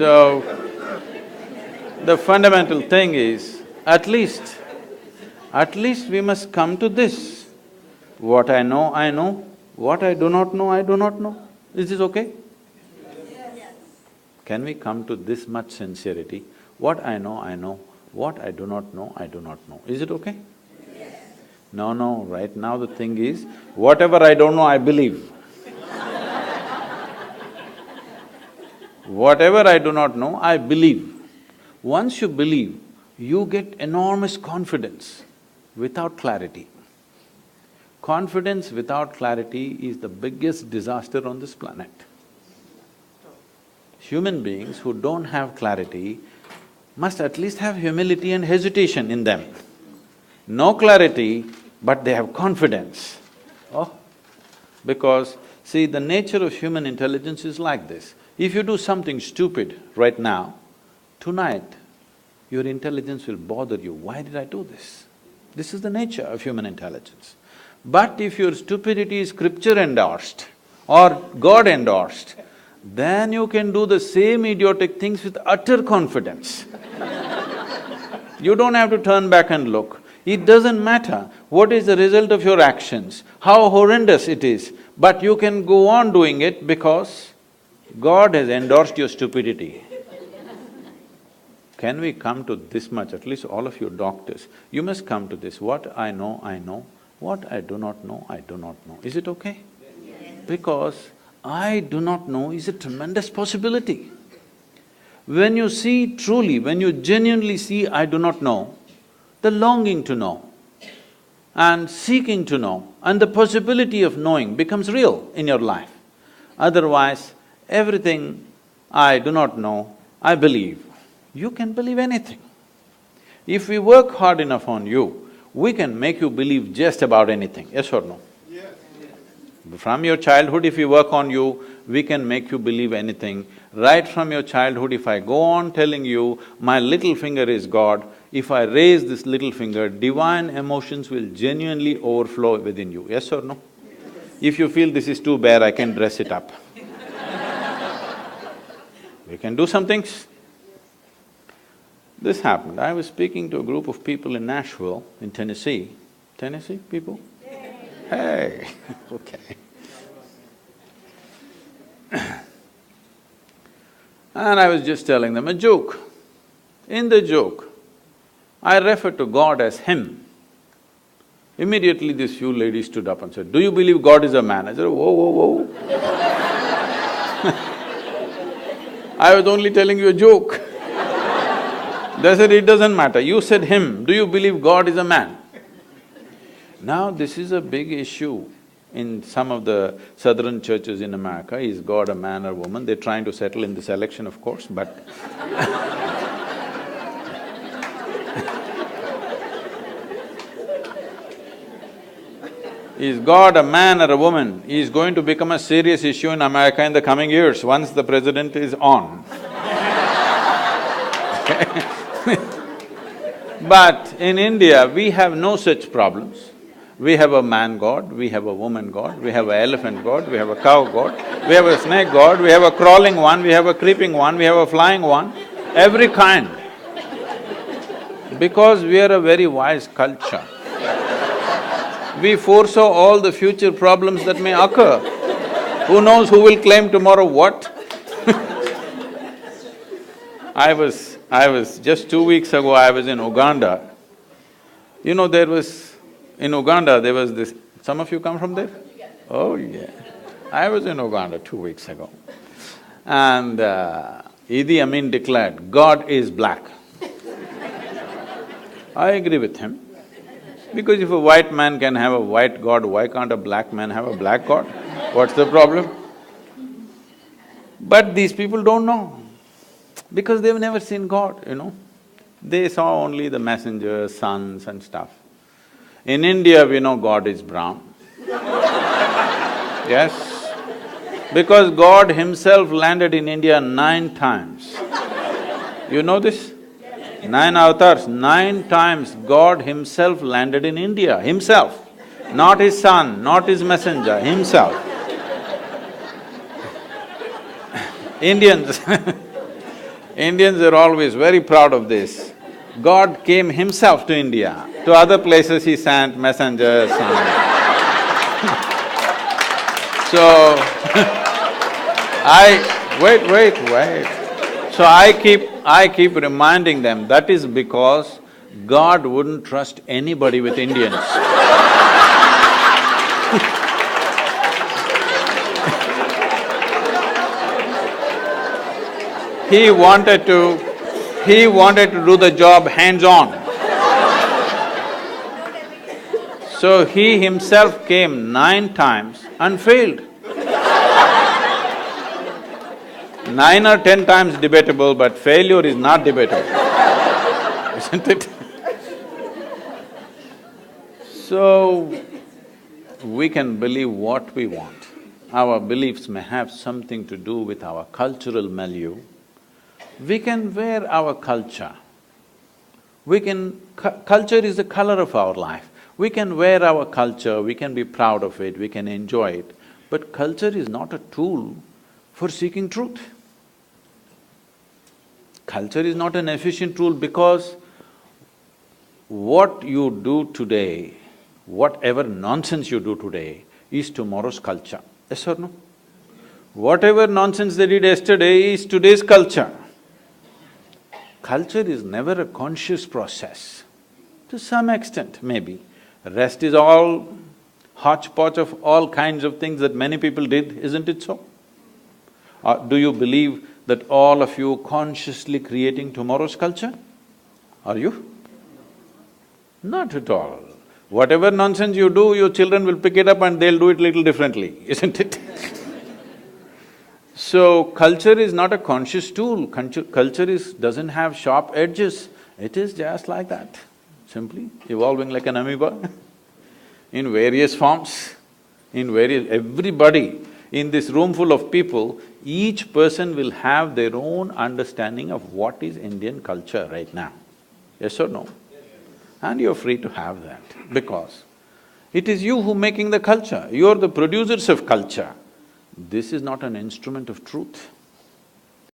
So, the fundamental thing is, at least we must come to this. What I know. What I do not know, I do not know. Is this okay? Yes. Can we come to this much sincerity? What I know. What I do not know, I do not know. Is it okay? Yes. No, right now the thing is, whatever I don't know, I believe. Whatever I do not know, I believe. Once you believe, you get enormous confidence without clarity. Confidence without clarity is the biggest disaster on this planet. Human beings who don't have clarity must at least have humility and hesitation in them. No clarity, but they have confidence. Oh, because see, the nature of human intelligence is like this. If you do something stupid right now, tonight your intelligence will bother you. Why did I do this? This is the nature of human intelligence. But if your stupidity is scripture endorsed or God endorsed, then you can do the same idiotic things with utter confidence. You don't have to turn back and look. It doesn't matter what is the result of your actions, how horrendous it is, but you can go on doing it because God has endorsed your stupidity. Can we come to this much, at least all of you doctors, you must come to this, what I know, what I do not know, I do not know. Is it okay? Yes. Because I do not know is a tremendous possibility. When you see truly, when you genuinely see I do not know, the longing to know and seeking to know and the possibility of knowing becomes real in your life. Otherwise, everything I do not know, I believe. You can believe anything. If we work hard enough on you, we can make you believe just about anything, yes or no? Yes. From your childhood, if we work on you, we can make you believe anything. Right from your childhood, if I go on telling you, my little finger is God, if I raise this little finger, divine emotions will genuinely overflow within you, yes or no? If you feel this is too bare, I can dress it up. We can do some things. This happened, I was speaking to a group of people in Nashville, in Tennessee. Tennessee people? Hey, okay. And I was just telling them a joke. In the joke, I referred to God as him. Immediately this few ladies stood up and said, "Do you believe God is a man?" I said, whoa. I was only telling you a joke. They said, "It doesn't matter, you said him, do you believe God is a man?" Now this is a big issue in some of the southern churches in America. Is God a man or woman? They're trying to settle in this election, of course, but is God a man or a woman is going to become a serious issue in America in the coming years, once the president is on. But in India, we have no such problems. We have a man god, we have a woman god, we have an elephant god, we have a cow god, we have a snake god, we have a crawling one, we have a creeping one, we have a flying one, every kind. Because we are a very wise culture, we foresaw all the future problems that may occur. Who knows who will claim tomorrow what? I was just 2 weeks ago, I was in Uganda. You know, in Uganda there was this… Some of you come from there? Oh yeah. I was in Uganda 2 weeks ago. And Idi Amin declared, "God is black." I agree with him. Because if a white man can have a white god, why can't a black man have a black god? What's the problem? But these people don't know, because they've never seen God, you know. They saw only the messengers, sons and stuff. In India, we know God is brown. Yes, because God himself landed in India 9 times. You know this? 9 avatars, 9 times God himself landed in India, himself. Not his son, not his messenger, himself. Indians Indians are always very proud of this. God came himself to India. To other places he sent messengers So, wait. So I keep reminding them, that is because God wouldn't trust anybody with Indians. He wanted to do the job hands-on. So he himself came 9 times and failed. 9 or 10 times debatable, but failure is not debatable, isn't it? So, we can believe what we want. Our beliefs may have something to do with our cultural milieu. We can wear our culture. Culture is the color of our life. We can wear our culture, we can be proud of it, we can enjoy it, but culture is not a tool for seeking truth. Culture is not an efficient tool because what you do today, whatever nonsense you do today, is tomorrow's culture. Yes or no? Whatever nonsense they did yesterday is today's culture. Culture is never a conscious process. To some extent, maybe. Rest is all hodgepodge of all kinds of things that many people did, isn't it so? Or do you believe that all of you consciously creating tomorrow's culture? Are you? Not at all. Whatever nonsense you do, your children will pick it up and they'll do it little differently, isn't it? So, culture is not a conscious tool, culture doesn't have sharp edges, it is just like that, simply evolving like an amoeba in various forms, everybody in this room full of people, each person will have their own understanding of what is Indian culture right now. Yes or no? And you're free to have that, because it is you who making the culture, you're the producers of culture. This is not an instrument of truth.